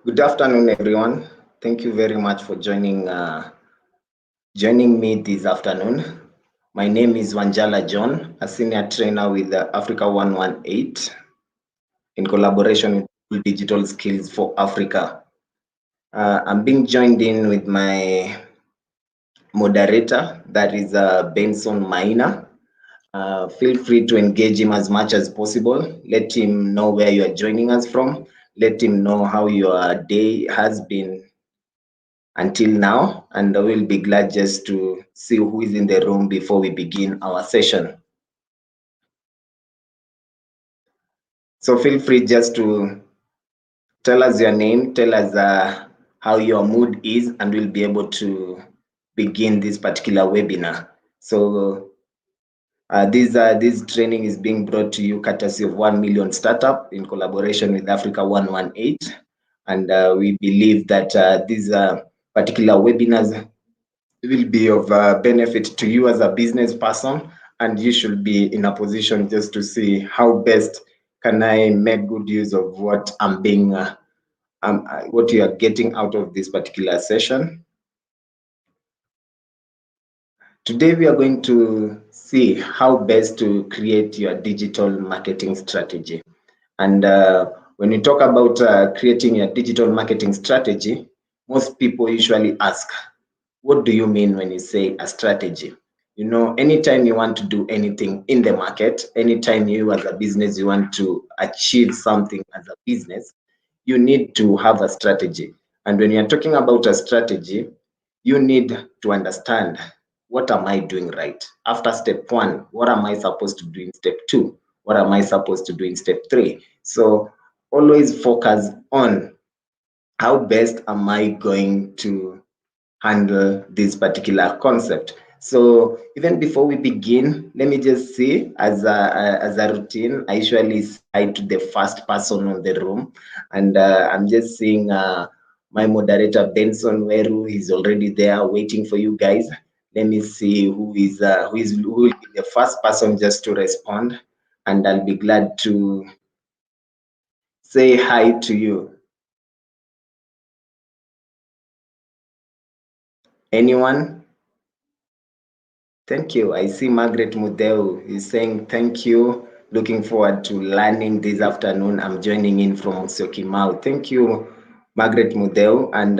Good afternoon, everyone. Thank you very much for joining me this afternoon. My name is Wanjala John, a senior trainer with Africa 118 in collaboration with Digital Skills for Africa. I'm being joined in with my moderator, that is Benson Maina. Feel free to engage him as much as possible. Let him know where you are joining us from. Let him know how your day has been until now, and I will be glad just to see who is in the room before we begin our session. So feel free just to tell us your name, tell us how your mood is, and we'll be able to begin this particular webinar. So this training is being brought to you courtesy of 1 Million Startup in collaboration with Africa 118. And we believe that these particular webinars will be of benefit to you as a business person, and you should be in a position just to see how best can I make good use of what what you are getting out of this particular session. Today we are going to see how best to create your digital marketing strategy. And when we talk about creating your digital marketing strategy, most people usually ask, what do you mean when you say a strategy? You know, anytime you want to do anything in the market, anytime you as a business, you want to achieve something as a business, you need to have a strategy. And when you're talking about a strategy, you need to understand, what am I doing right? After step one, what am I supposed to do in step two? What am I supposed to do in step three? So always focus on how best am I going to handle this particular concept. So even before we begin, let me just see, as a routine, I usually say to the first person on the room, and I'm just seeing my moderator Benson Weru is already there waiting for you guys. Let me see who will be the first person just to respond, and I'll be glad to say hi to you. Anyone? Thank you. I see Margaret Mudeu is saying thank you. Looking forward to learning this afternoon. I'm joining in from Syokimau. Thank you, Margaret Mudeu. And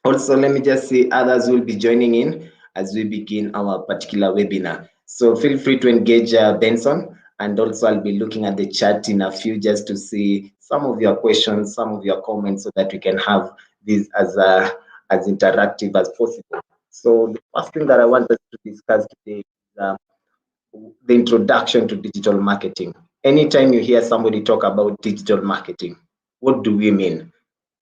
also, let me just see others will be joining in as we begin our particular webinar. So feel free to engage Benson. And also, I'll be looking at the chat in a few just to see some of your questions, some of your comments, so that we can have this as interactive as possible. So the first thing that I want us to discuss today is the introduction to digital marketing. Anytime you hear somebody talk about digital marketing, what do we mean?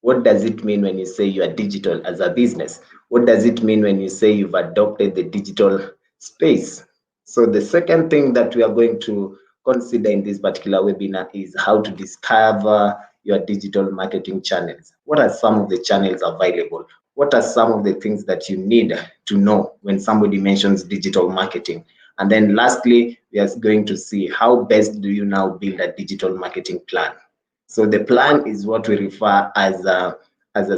What does it mean when you say you are digital as a business? What does it mean when you say you've adopted the digital space? So the second thing that we are going to consider in this particular webinar is how to discover your digital marketing channels. What are some of the channels available? What are some of the things that you need to know when somebody mentions digital marketing? And then lastly, we are going to see how best do you now build a digital marketing plan. So the plan is what we refer as a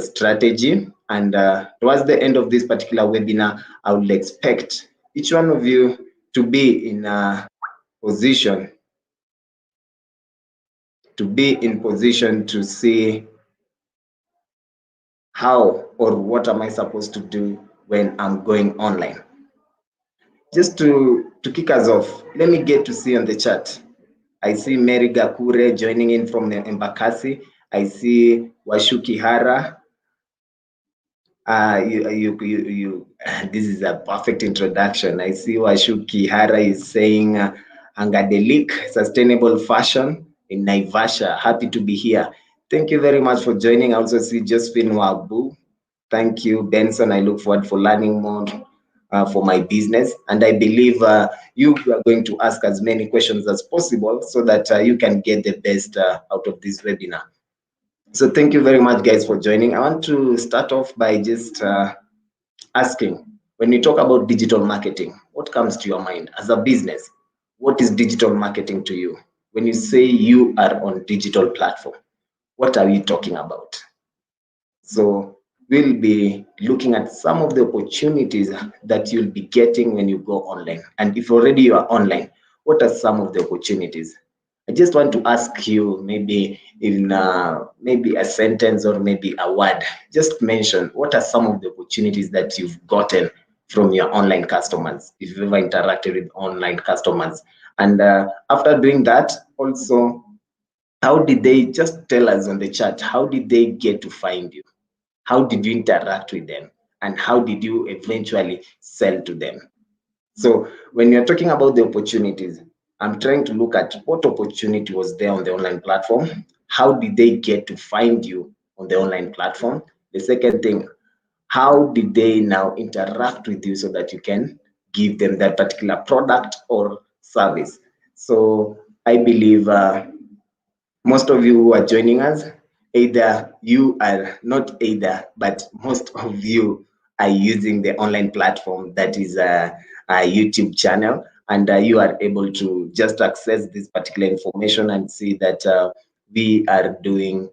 strategy. And towards the end of this particular webinar, I would expect each one of you to be in a position to see how or what am I supposed to do when I'm going online. Just to kick us off, let me get to see on the chat. I see Mary Gakure joining in from Embakasi. I see Washuki Hara. This is a perfect introduction. I see Washuki Hara is saying Angadelik, sustainable fashion in Naivasha. Happy to be here. Thank you very much for joining. I also see Josephine Wabu. Thank you, Benson. I look forward for learning more for my business. And I believe you are going to ask as many questions as possible so that you can get the best out of this webinar. So thank you very much, guys, for joining. I want to start off by just asking, when you talk about digital marketing, what comes to your mind as a business? What is digital marketing to you? When you say you are on digital platform, what are we talking about? So we'll be looking at some of the opportunities that you'll be getting when you go online. And if already you are online, what are some of the opportunities? I just want to ask you, maybe in maybe a sentence or maybe a word, just mention what are some of the opportunities that you've gotten from your online customers, if you've ever interacted with online customers. And after doing that, also, how did they, just tell us on the chat, how did they get to find you? How did you interact with them? And how did you eventually sell to them? So when you're talking about the opportunities, I'm trying to look at what opportunity was there on the online platform. How did they get to find you on the online platform? The second thing, how did they now interact with you so that you can give them that particular product or service? So I believe most of you who are joining us, either you are not either, but most of you are using the online platform that is a YouTube channel, and you are able to just access this particular information and see that we are doing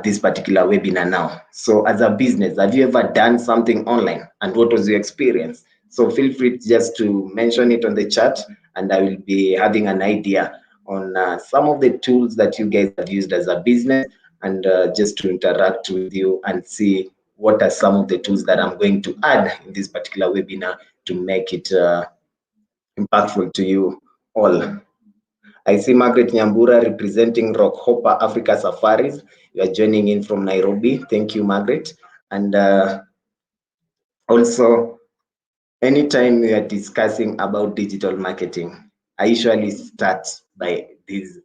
this particular webinar now. So as a business, have you ever done something online, and what was your experience? So feel free just to mention it on the chat, and I will be having an idea on some of the tools that you guys have used as a business, and just to interact with you and see what are some of the tools that I'm going to add in this particular webinar to make it impactful to you all. I see Margaret Nyambura representing Rock Hopper Africa Safaris. You are joining in from Nairobi. Thank you, Margaret. And also, anytime we are discussing about digital marketing, I usually start by these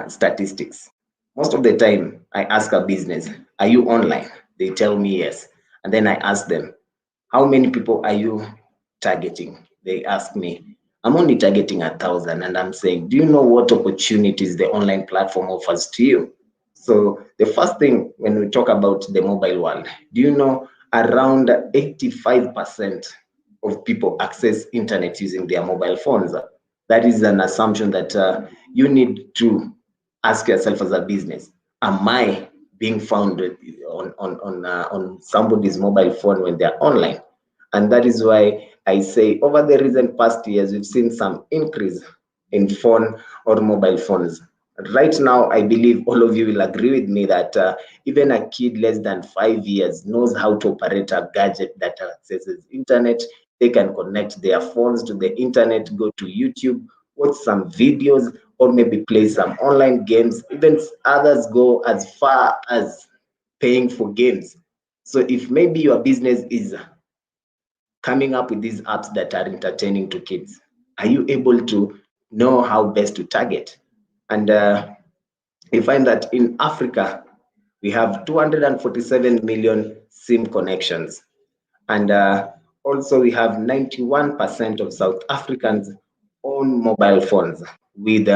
statistics. Most of the time, I ask a business, are you online? They tell me yes. And then I ask them, how many people are you targeting? They ask me, I'm only targeting 1,000. And I'm saying, do you know what opportunities the online platform offers to you? So the first thing when we talk about the mobile world, do you know around 85% of people access internet using their mobile phones? That is an assumption that you need to ask yourself as a business. Am I being found on somebody's mobile phone when they're online? And that is why I say over the recent past years, we've seen some increase in phone or mobile phones. Right now, I believe all of you will agree with me that even a kid less than 5 years knows how to operate a gadget that accesses internet. They can connect their phones to the internet, go to YouTube, watch some videos, or maybe play some online games. Even others go as far as paying for games. So if maybe your business is coming up with these apps that are entertaining to kids, are you able to know how best to target? And you find that in Africa, we have 247 million SIM connections. And also we have 91% of South Africans own mobile phones, with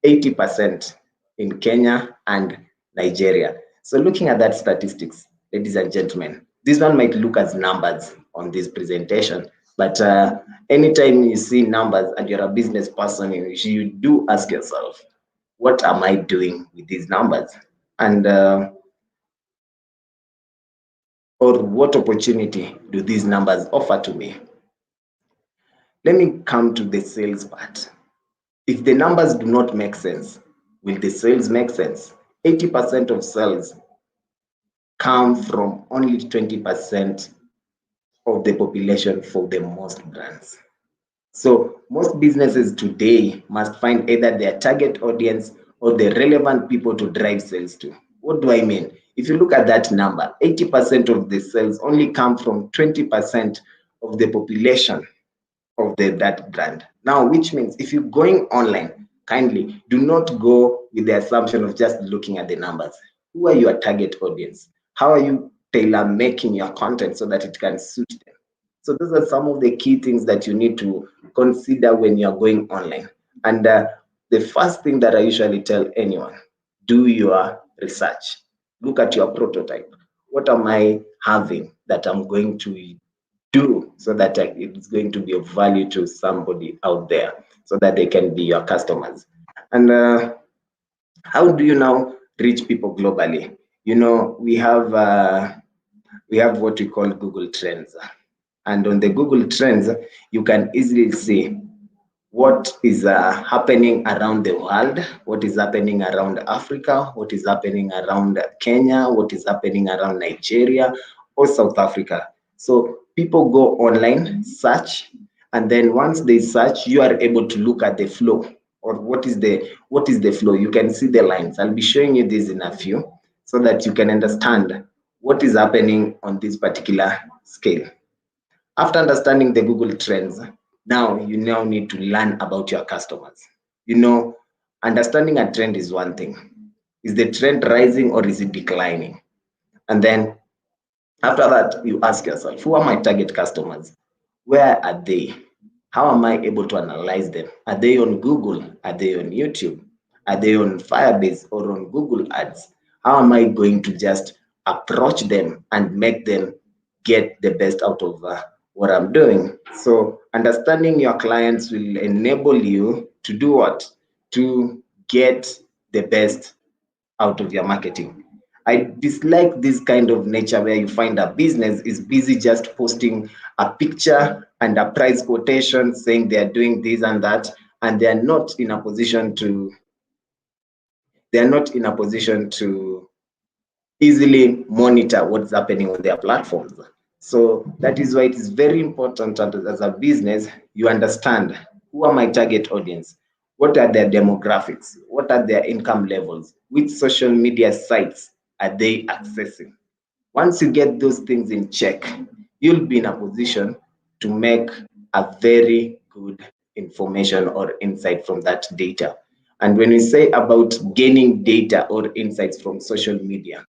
80% in Kenya and Nigeria. So looking at that statistics, ladies and gentlemen, this one might look as numbers on this presentation, but anytime you see numbers and you're a business person, you do ask yourself, what am I doing with these numbers? And or what opportunity do these numbers offer to me? Let me come to the sales part. If the numbers do not make sense, will the sales make sense? 80% of sales come from only 20% of the population for the most brands. So most businesses today must find either their target audience or the relevant people to drive sales to. What do I mean? If you look at that number, 80% of the sales only come from 20% of the population of that brand. Now, which means if you're going online, kindly do not go with the assumption of just looking at the numbers. Who are your target audience? How are you tailor making your content so that it can suit them? So those are some of the key things that you need to consider when you're going online. And the first thing that I usually tell anyone, do your research. Look at your prototype. What am I having that I'm going to do so that it's going to be of value to somebody out there so that they can be your customers? And how do you now reach people globally. You know, we have what we call Google Trends, and on the Google Trends, you can easily see what is happening around the world, what is happening around Africa, what is happening around Kenya, what is happening around Nigeria or South Africa. So people go online, search, and then once they search, you are able to look at the flow, or what is the flow. You can see the lines. I'll be showing you this in a few so that you can understand what is happening on this particular scale. After understanding the Google Trends, now you need to learn about your customers. You know, understanding a trend is one thing. Is the trend rising or is it declining? And then after that, you ask yourself, who are my target customers? Where are they? How am I able to analyze them? Are they on Google? Are they on YouTube? Are they on Firebase or on Google Ads? How am I going to just approach them and make them get the best out of what I'm doing? So understanding your clients will enable you to do what? To get the best out of your marketing. I dislike this kind of nature where you find a business is busy just posting a picture and a price quotation saying they are doing this and that, and they are not in a position to easily monitor what's happening on their platforms. So that is why it is very important that as a business, you understand who are my target audience, what are their demographics, what are their income levels, which social media sites are they accessing. Once you get those things in check, you'll be in a position to make a very good information or insight from that data. And when we say about gaining data or insights from social media,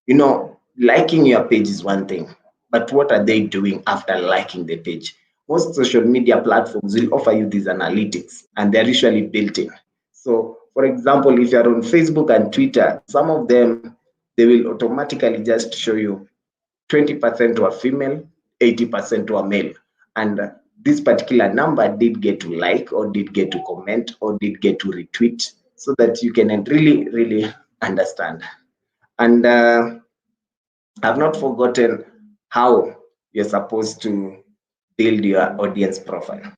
you know, liking your page is one thing, but what are they doing after liking the page? Most social media platforms will offer you these analytics, and they're usually built in. So, for example, if you're on Facebook and Twitter, some of them, they will automatically just show you 20% were female, 80% were male. And this particular number did get to like, or did get to comment, or did get to retweet, so that you can really, really understand. And I've not forgotten how you're supposed to build your audience profile.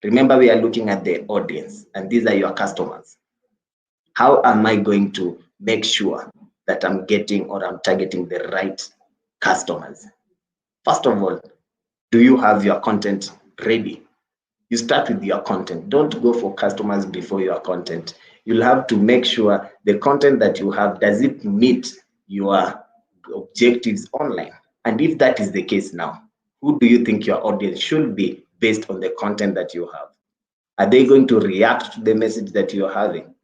Remember, we are looking at the audience, and these are your customers. How am I going to make sure that I'm getting or I'm targeting the right customers? First of all, do you have your content ready? You start with your content. Don't go for customers before your content. You'll have to make sure the content that you have, does it meet your objectives online? And if that is the case now, who do you think your audience should be based on the content that you have? Are they going to react to the message that you're having?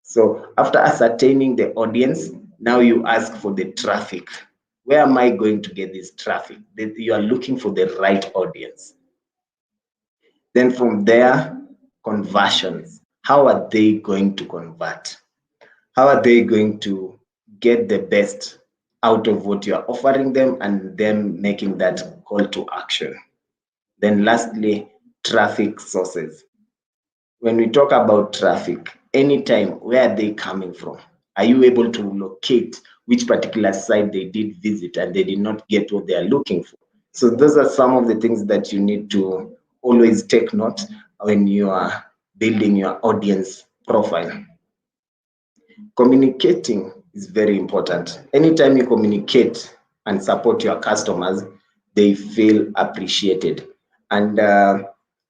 So after ascertaining the audience, now you ask for the traffic. Where am I going to get this traffic? You are looking for the right audience. Then from there, conversions. How are they going to convert? How are they going to get the best out of what you are offering them and them making that call to action? Then lastly, traffic sources. When we talk about traffic, anytime, where are they coming from? Are you able to locate which particular site they did visit and they did not get what they are looking for? So those are some of the things that you need to always take note when you are building your audience profile. Communicating is very important. Anytime you communicate and support your customers, they feel appreciated. And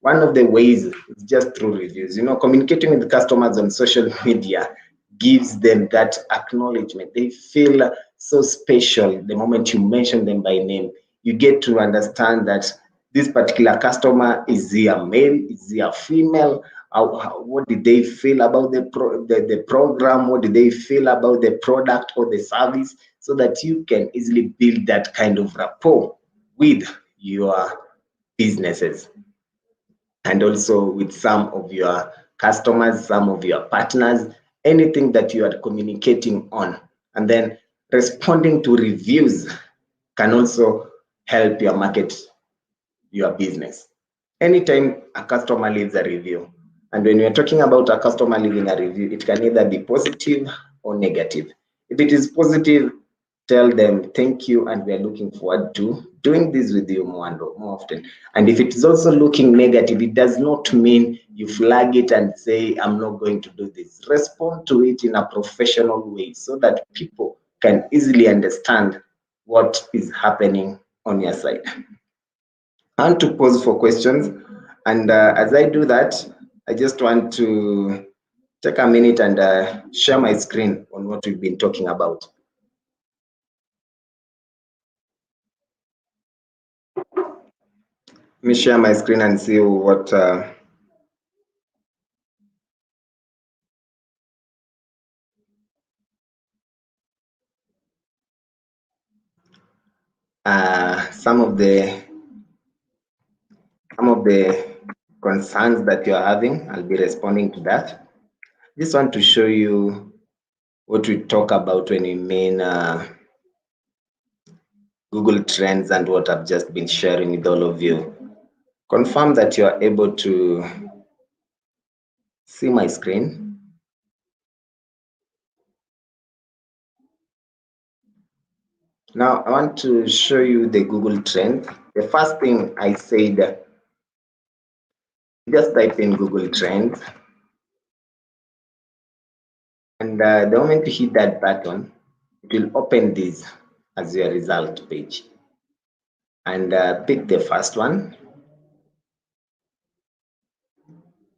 one of the ways is just through reviews. You know, communicating with customers on social media gives them that acknowledgement. They feel so special the moment you mention them by name. You get to understand that this particular customer, is he a male, is he a female? What did they feel about the program? What did they feel about the product or the service? So that you can easily build that kind of rapport with your businesses, and also with some of your customers, some of your partners, anything that you are communicating on. And then responding to reviews can also help your market, your business. Anytime a customer leaves a review, and when we're talking about a customer leaving a review, it can either be positive or negative. If it is positive, tell them thank you and we are looking forward to doing this with you more and more often. And if it is also looking negative, it does not mean you flag it and say, I'm not going to do this. Respond to it in a professional way so that people can easily understand what is happening on your side. I want to pause for questions. And as I do that, I just want to take a minute and share my screen on what we've been talking about. Let me share my screen and see what some of the concerns that you're having. I'll be responding to that. Just want to show you what we talk about when we mean Google Trends and what I've just been sharing with all of you. Confirm that you are able to see my screen. Now I want to show you the Google Trend. The first thing I said, just type in Google Trends. And the moment you hit that button, it will open this as your result page. And pick the first one.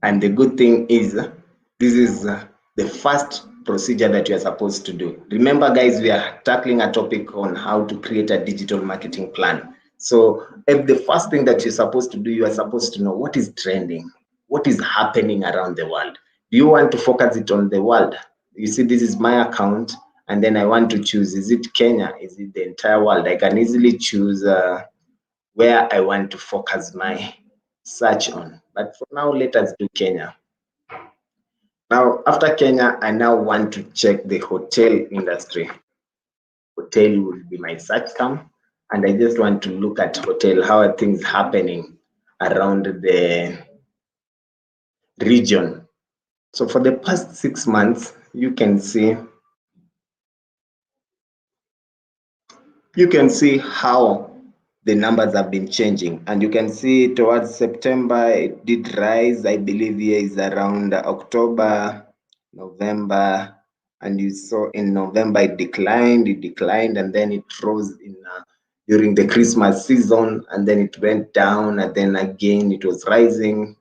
And the good thing is, this is the first procedure that you are supposed to do. Remember, guys, we are tackling a topic on how to create a digital marketing plan. So if the first thing that you're supposed to do, you are supposed to know what is trending, what is happening around the world. Do you want to focus it on the world? You see, this is my account, and then I want to choose, is it Kenya? Is it the entire world? I can easily choose where I want to focus my search on. But for now, let us do Kenya. Now, after Kenya, I now want to check the hotel industry. Hotel will be my search term. And I just want to look at hotel, how are things happening around the region. So for the past 6 months, you can see how the numbers have been changing, and you can see towards September it did rise. I believe here is around October, November, and you saw in November it declined, and then it rose in during the Christmas season, and then it went down, and then again it was rising.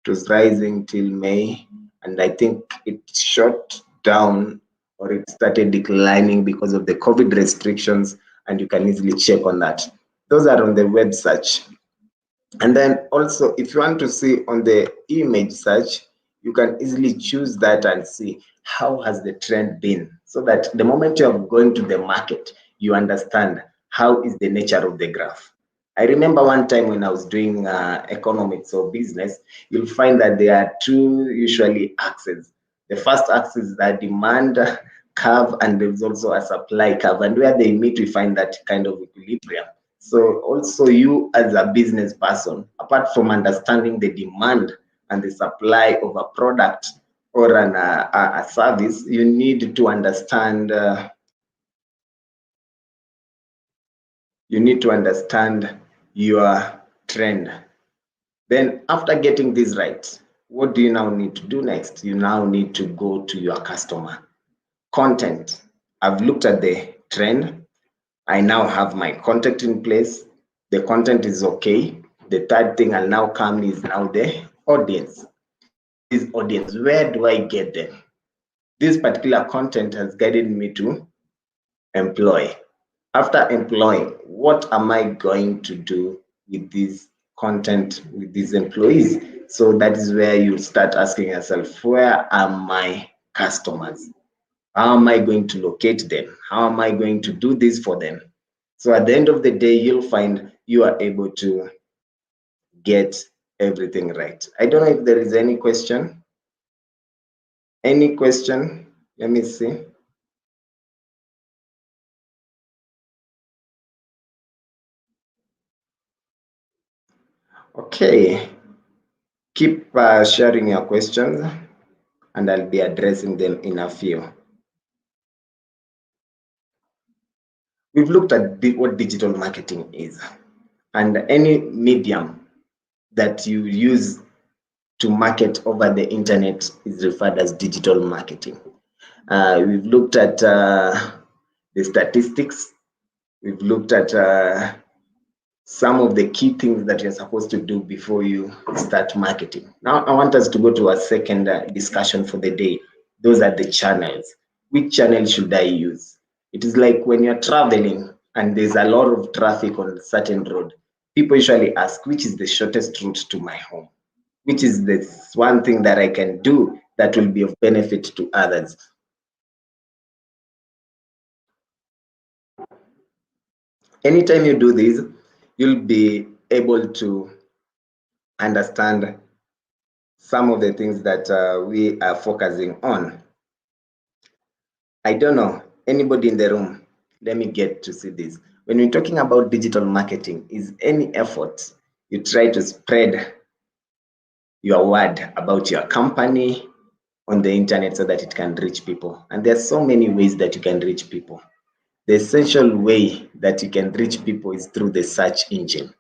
It was rising till May, and I think it shot down or it started declining because of the COVID restrictions, and you can easily check on that. Those are on the web search. And then also, if you want to see on the image search, you can easily choose that and see how has the trend been, so that the moment you are going to the market, you understand how is the nature of the graph. I remember one time when I was doing economics or business, you'll find that there are two usually axes. The first axis is the demand curve, and there's also a supply curve, and where they meet, we find that kind of equilibrium. So also you as a business person, apart from understanding the demand and the supply of a product or a service, you need to understand your trend. Then after getting this right, what do you now need to do next? You now need to go to your customer. Content. I've looked at the trend. I now have my content in place. The content is okay. The third thing I'll now come is now the audience. This audience, where do I get them? This particular content has guided me to employ. After employing, what am I going to do with this content, with these employees? So that is where you start asking yourself, where are my customers? How am I going to locate them? How am I going to do this for them? So at the end of the day, you'll find you are able to get everything right. I don't know if there is any question. Any question? Let me see. Okay. Keep sharing your questions, and I'll be addressing them in a few. We've looked at what digital marketing is, and any medium that you use to market over the internet is referred as digital marketing. We've looked at the statistics. We've looked at some of the key things that you're supposed to do before you start marketing. Now, I want us to go to a second discussion for the day. Those are the channels. Which channel should I use? It is like when you're traveling and there's a lot of traffic on a certain road, people usually ask, which is the shortest route to my home? Which is the one thing that I can do that will be of benefit to others? Anytime you do this, you'll be able to understand some of the things that we are focusing on. I don't know, anybody in the room, let me get to see this. When we're talking about digital marketing, is any effort you try to spread your word about your company on the internet so that it can reach people. And there's so many ways that you can reach people. The essential way that you can reach people is through the search engine.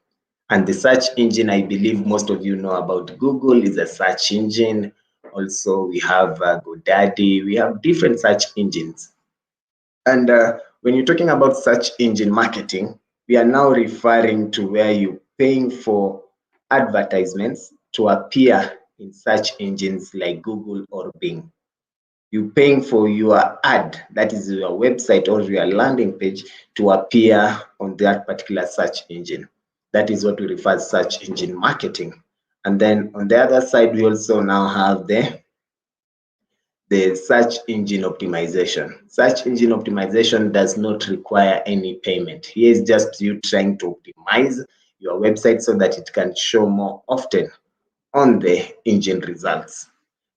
And the search engine, I believe most of you know about Google is a search engine. Also, we have GoDaddy. We have different search engines. And when you're talking about search engine marketing, we are now referring to where you're paying for advertisements to appear in search engines like Google or Bing. You're paying for your ad, that is your website or your landing page, to appear on that particular search engine. That is what we refer to search engine marketing. And then on the other side, we also now have the search engine optimization. Search engine optimization does not require any payment. Here is just you trying to optimize your website so that it can show more often on the engine results.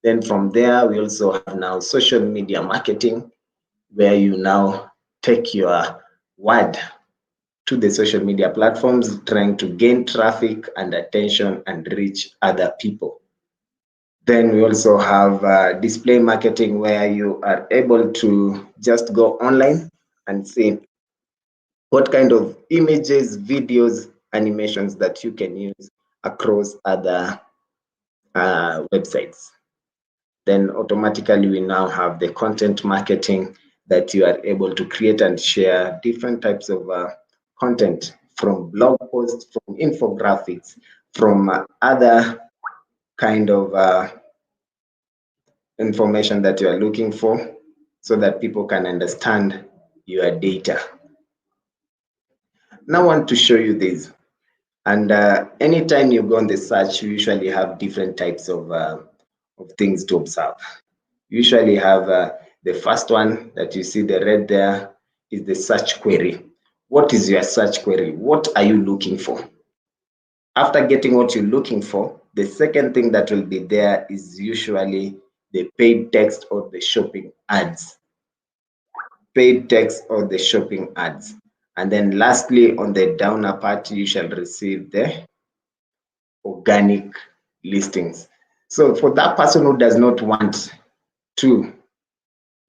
Then from there, we also have now social media marketing, where you now take your word to the social media platforms, trying to gain traffic and attention and reach other people. Then we also have display marketing, where you are able to just go online and see what kind of images, videos, animations that you can use across other websites. Then automatically we now have the content marketing, that you are able to create and share different types of content, from blog posts, from infographics, from other kind of information that you are looking for, so that people can understand your data. Now I want to show you this. And anytime you go on the search, you usually have different types of things to observe. You usually have the first one that you see, the red there, is the search query. What is your search query? What are you looking for? After getting what you're looking for, the second thing that will be there is usually the paid text or the shopping ads. Paid text or the shopping ads. And then lastly, on the downer part, you shall receive the organic listings. So for that person who does not want to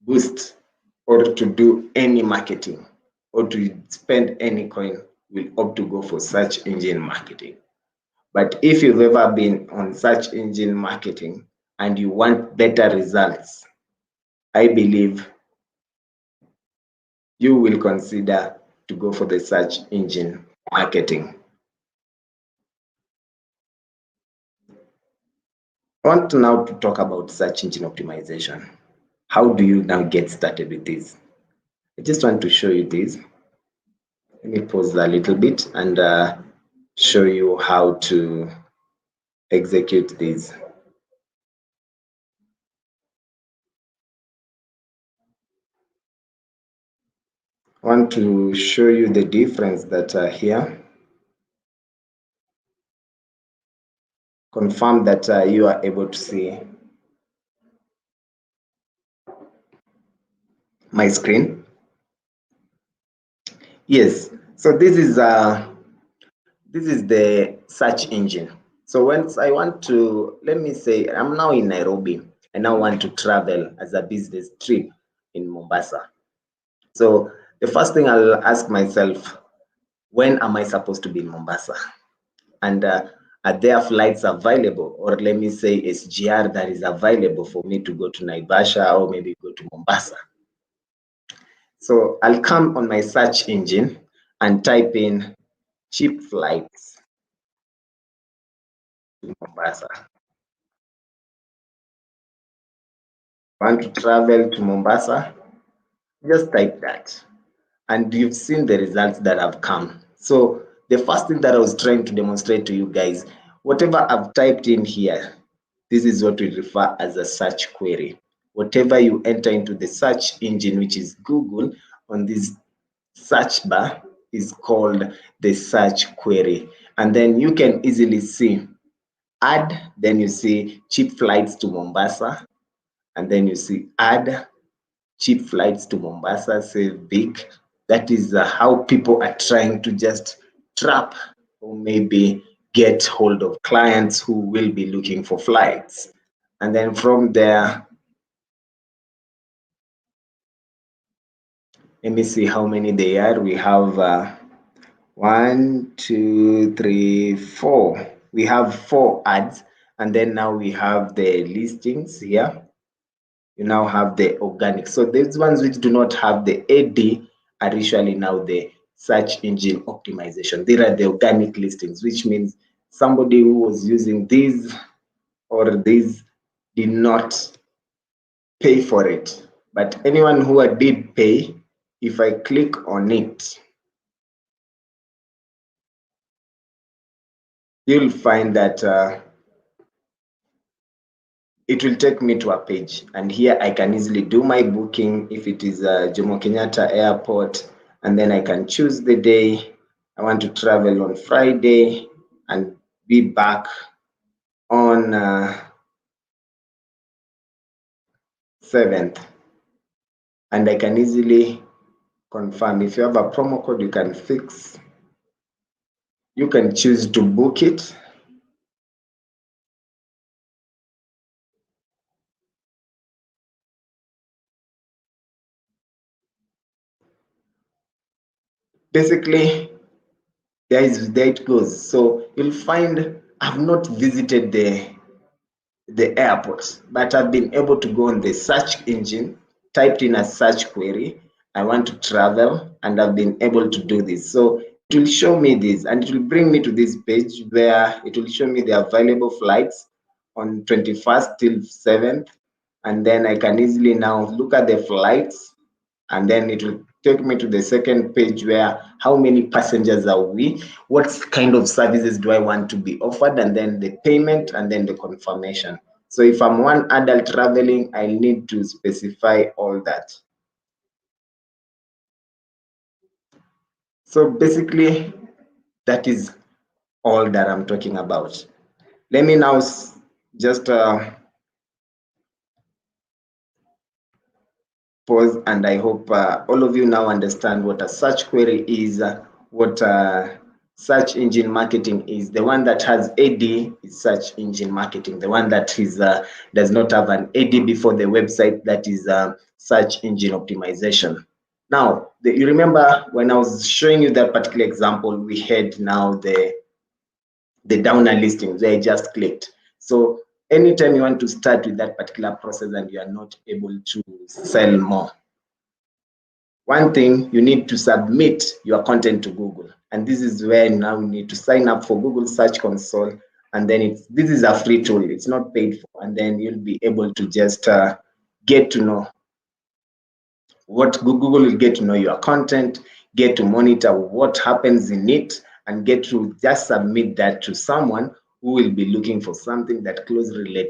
boost or to do any marketing or to spend any coin, will opt to go for search engine marketing. But if you've ever been on search engine marketing and you want better results, I believe you will consider to go for the search engine marketing. I want now to talk about search engine optimization. How do you now get started with this? I just want to show you this. Let me pause a little bit and show you how to execute this. I want to show you the difference that are here. Confirm that you are able to see my screen. Yes, so this is the search engine. So once I want to, let me say I'm now in Nairobi and I want to travel as a business trip in Mombasa. So the first thing I'll ask myself, when am I supposed to be in Mombasa? And are there flights available, or let me say SGR that is available for me to go to Naivasha or maybe go to Mombasa? So I'll come on my search engine and type in cheap flights to Mombasa. Want to travel to Mombasa? Just type that. And you've seen the results that have come. So the first thing that I was trying to demonstrate to you guys, whatever I've typed in here, this is what we refer as a search query. Whatever you enter into the search engine, which is Google, on this search bar is called the search query. And then you can easily see add, then you see cheap flights to Mombasa, and then you see add cheap flights to Mombasa, save big. That is how people are trying to just trap or maybe get hold of clients who will be looking for flights. And then from there, let me see how many they are. We have 1, 2, 3, 4. We have 4 ads, and then now we have the listings here. You now have the organic. So these ones which do not have the AD are usually now the search engine optimization. These are the organic listings, which means somebody who was using these or these did not pay for it. But anyone who did pay, if I click on it, you'll find that it will take me to a page, and here I can easily do my booking if it is Jomo Kenyatta Airport, and then I can choose the day. I want to travel on Friday and be back on 7th, and I can easily confirm. If you have a promo code, you can fix. You can choose to book it. Basically, there it goes. So you'll find I've not visited the airport, but I've been able to go on the search engine, typed in a search query. I want to travel, and I've been able to do this. So it will show me this, and it will bring me to this page where it will show me the available flights on 21st till 7th. And then I can easily now look at the flights, and then it will take me to the second page where how many passengers are we, what kind of services do I want to be offered, and then the payment, and then the confirmation. So if I'm one adult traveling, I need to specify all that. So basically, that is all that I'm talking about. Let me now just pause, and I hope all of you now understand what a search query is, what search engine marketing is. The one that has AD is search engine marketing. The one that is does not have an AD before the website, that is search engine optimization. Now, you remember when I was showing you that particular example, we had now the downer listings where I just clicked. So anytime you want to start with that particular process and you are not able to sell more, one thing, you need to submit your content to Google. And this is where now you need to sign up for Google Search Console. And then this is a free tool, it's not paid for. And then you'll be able to just get to know what Google will get to know your content, get to monitor what happens in it, and get to just submit that to someone who will be looking for something that closely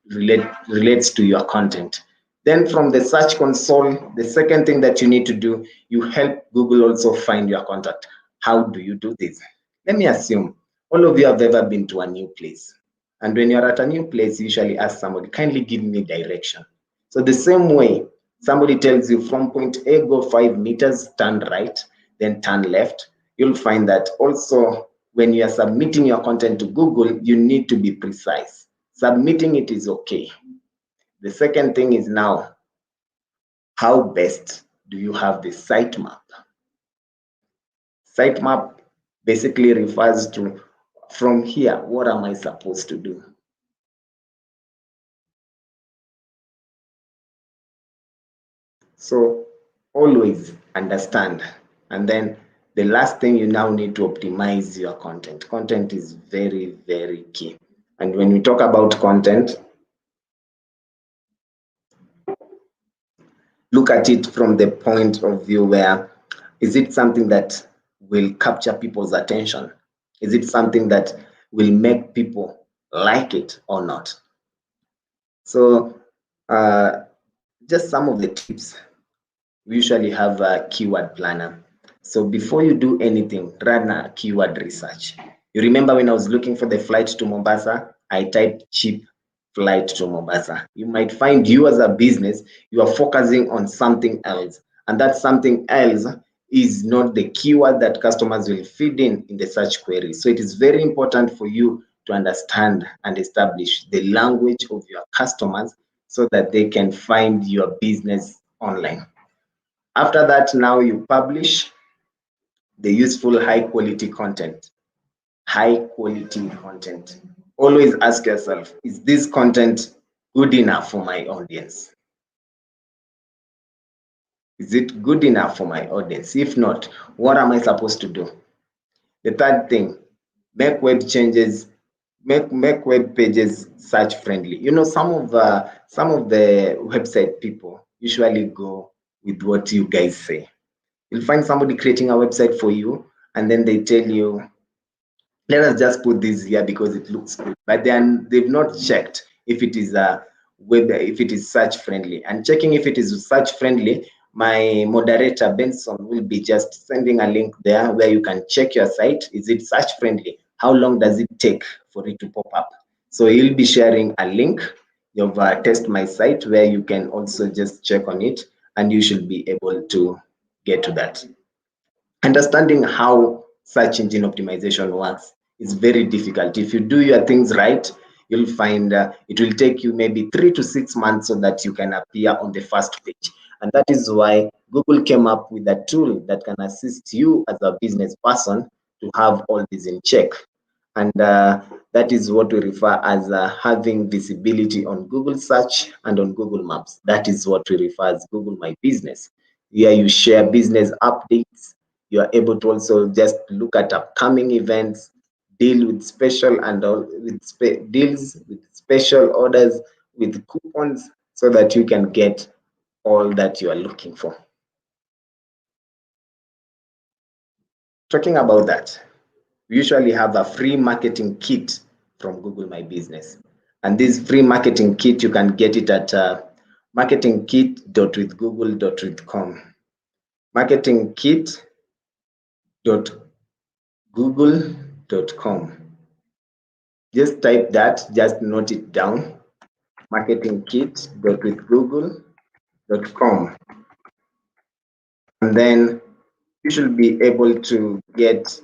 relates to your content. Then from the search console, the second thing that you need to do, you help Google also find your contact. How do you do this? Let me assume all of you have ever been to a new place. And when you're at a new place, you usually ask somebody, kindly give me direction. So the same way, somebody tells you from point A, go 5 meters, turn right, then turn left. You'll find that also when you are submitting your content to Google, you need to be precise. Submitting it is okay. The second thing is now, how best do you have the sitemap? Sitemap basically refers to, from here, what am I supposed to do? So always understand. And then the last thing, you now need to optimize your content. Content is very, very key. And when we talk about content, look at it from the point of view where, is it something that will capture people's attention? Is it something that will make people like it or not? So just some of the tips. We usually have a keyword planner. So before you do anything, run a keyword research. You remember when I was looking for the flight to Mombasa, I typed cheap flight to Mombasa. You might find you as a business, you are focusing on something else. And that something else is not the keyword that customers will feed in the search query. So it is very important for you to understand and establish the language of your customers so that they can find your business online. After that, now you publish the useful high quality content. High quality content. Always ask yourself, is this content good enough for my audience? Is it good enough for my audience? If not, what am I supposed to do? The third thing, make web changes, make web pages search friendly. You know, some of the website people usually go with what you guys say. You'll find somebody creating a website for you, and then they tell you, let us just put this here because it looks good. But then they've not checked if it is a web, if it is search friendly. And checking if it is search friendly, my moderator Benson will be just sending a link there where you can check your site. Is it search friendly? How long does it take for it to pop up? So he'll be sharing a link of test my site where you can also just check on it, and you should be able to get to that. Understanding how search engine optimization works is very difficult. If you do your things right, you'll find it will take you maybe 3 to 6 months so that you can appear on the first page. And that is why Google came up with a tool that can assist you as a business person to have all this in check. And that is what we refer as having visibility on Google search and on Google Maps. That is what we refer as Google My Business. Here you share business updates. You are able to also just look at upcoming events, deal with special and deals with special orders, with coupons, so that you can get all that you are looking for. Talking about that, we usually have a free marketing kit from Google My Business. And this free marketing kit, you can get it at marketingkit.withgoogle.com. marketingkit.google.com. Just type that, just note it down, marketingkit.withgoogle.com. And then you should be able to get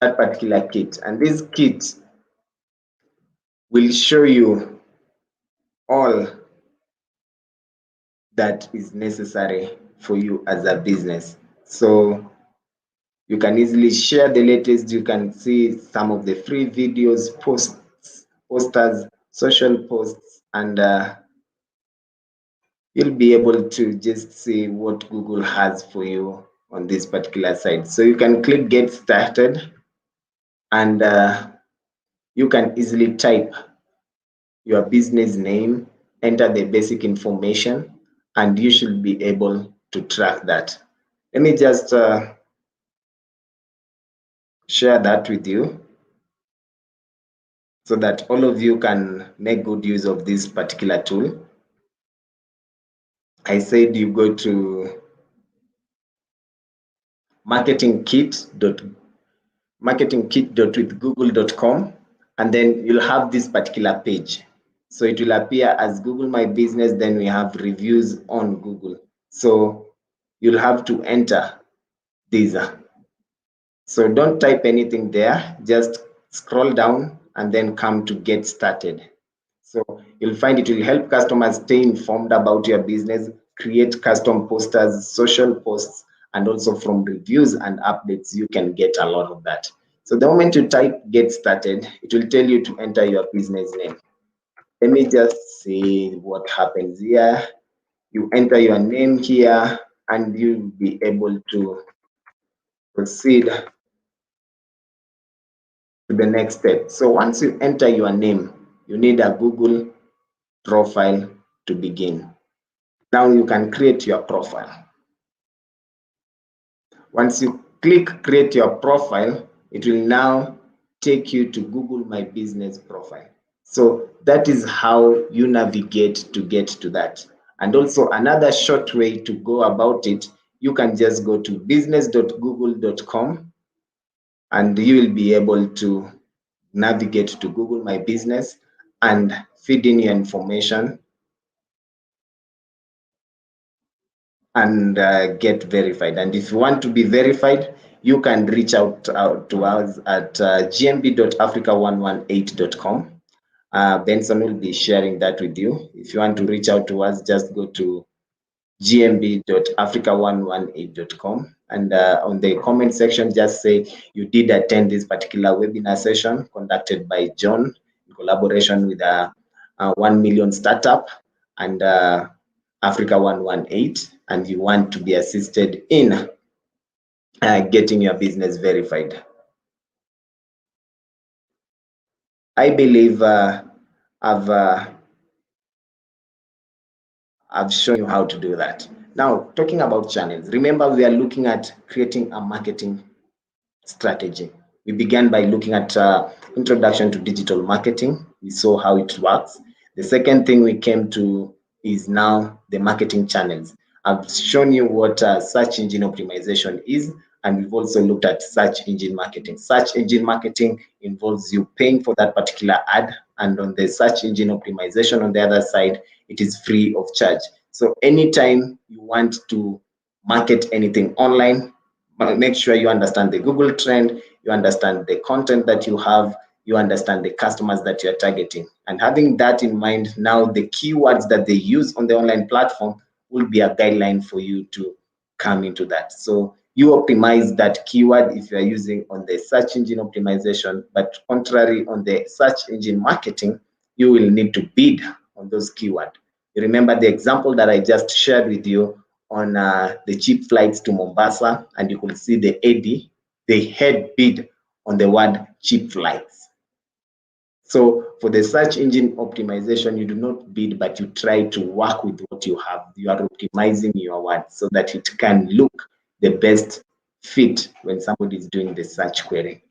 that particular kit. And this kit will show you all that is necessary for you as a business. So you can easily share the latest. You can see some of the free videos, posters, social posts, and you'll be able to just see what Google has for you on this particular site. So you can click get started, and you can easily type your business name, enter the basic information, and you should be able to track that. Let me just share that with you so that all of you can make good use of this particular tool. I said you go to marketingkit.withgoogle.com, and then you'll have this particular page. So it will appear as Google My Business, then we have reviews on Google. So you'll have to enter these. So don't type anything there, just scroll down and then come to get started. So you'll find it will help customers stay informed about your business, create custom posters, social posts, and also from reviews and updates, you can get a lot of that. So the moment you type get started, it will tell you to enter your business name. Let me just see what happens here. You enter your name here and you'll be able to proceed to the next step. So once you enter your name, you need a Google profile to begin. Now you can create your profile. Once you click create your profile, it will now take you to Google My Business profile. So that is how you navigate to get to that. And also another short way to go about it, you can just go to business.google.com and you will be able to navigate to Google My Business and feed in your information and get verified. And if you want to be verified, you can reach out to us at gmb.africa118.com. Benson will be sharing that with you. If you want to reach out to us, just go to gmb.africa118.com and on the comment section, just say you did attend this particular webinar session conducted by John in collaboration with a 1 million startup and Africa 118, and you want to be assisted in getting your business verified. I believe I've shown you how to do that. Now, talking about channels, remember we are looking at creating a marketing strategy. We began by looking at introduction to digital marketing. We saw how it works. The second thing we came to is now the marketing channels. I've shown you what search engine optimization is, and we've also looked at search engine marketing. Search engine marketing involves you paying for that particular ad, and on the search engine optimization on the other side, it is free of charge. So anytime you want to market anything online, make sure you understand the Google trend, you understand the content that you have, you understand the customers that you're targeting. And having that in mind, now the keywords that they use on the online platform will be a guideline for you to come into that. So you optimize that keyword if you're using on the search engine optimization, but contrary on the search engine marketing, you will need to bid on those keywords. You remember the example that I just shared with you on the cheap flights to Mombasa, and you could see the AD, they had bid on the word cheap flights. So for the search engine optimization, you do not bid, but you try to work with what you have. You are optimizing your words so that it can look the best fit when somebody is doing the search query.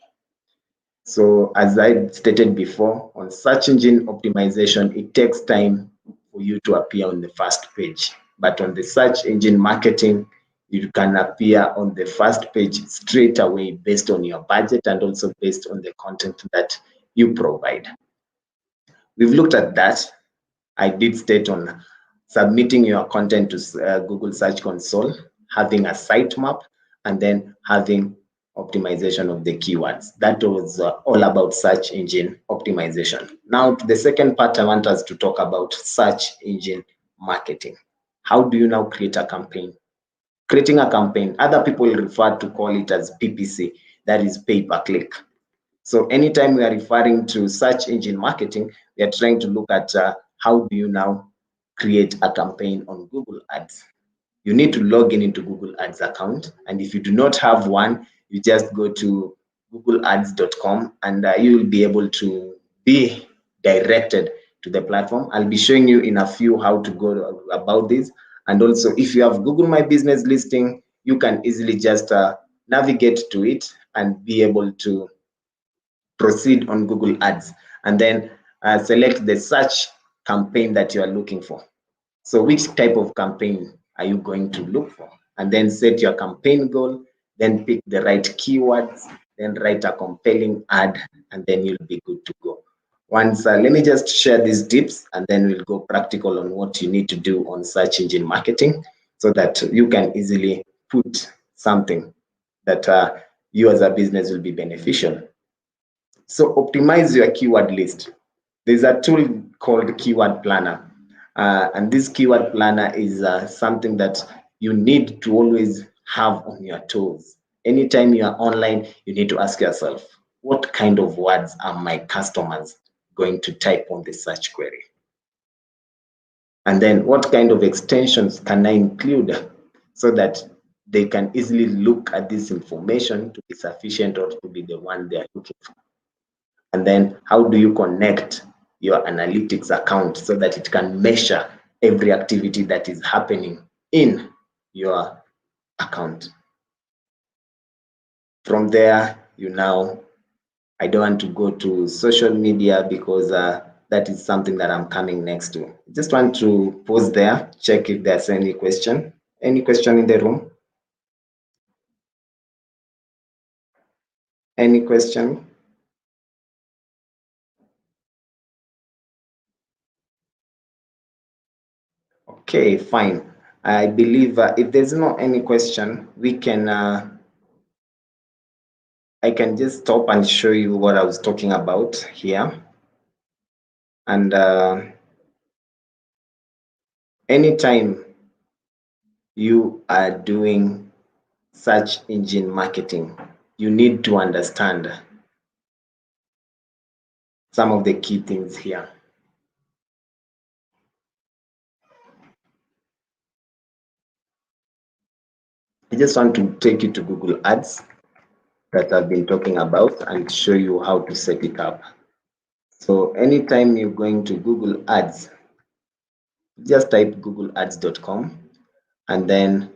So as I stated before, on search engine optimization, it takes time for you to appear on the first page. But on the search engine marketing, you can appear on the first page straight away based on your budget and also based on the content that you provide. We've looked at that. I did state on submitting your content to Google Search Console, having a sitemap, and then having optimization of the keywords. That was all about search engine optimization. Now, to the second part, I want us to talk about search engine marketing. How do you now create a campaign? Creating a campaign, other people refer to call it as PPC, that is pay per click. So anytime we are referring to search engine marketing, we are trying to look at how do you now create a campaign on Google Ads. You need to log in into Google Ads account. And if you do not have one, you just go to googleads.com and you will be able to be directed to the platform. I'll be showing you in a few how to go about this. And also, if you have Google My Business listing, you can easily just navigate to it and be able to proceed on Google Ads and then select the search campaign that you are looking for. So which type of campaign are you going to look for? And then set your campaign goal, then pick the right keywords, then write a compelling ad, and then you'll be good to go. Once, let me just share these tips, and then we'll go practical on what you need to do on search engine marketing so that you can easily put something that you as a business will be beneficial. So optimize your keyword list. There's a tool called Keyword Planner. And this keyword planner is something that you need to always have on your toes. Anytime you are online, you need to ask yourself, what kind of words are my customers going to type on the search query? And then what kind of extensions can I include so that they can easily look at this information to be sufficient or to be the one they are looking for? And then how do you connect your analytics account so that it can measure every activity that is happening in your account? From there, I don't want to go to social media because that is something that I'm coming next to. Just want to pause there, check if there's any question. Any question in the room? Any question? Okay, fine. I believe if there's not any question, we can. I can just stop and show you what I was talking about here. And anytime you are doing search engine marketing, you need to understand some of the key things here. I just want to take you to Google Ads that I've been talking about and show you how to set it up. So anytime you're going to Google Ads, just type googleads.com and then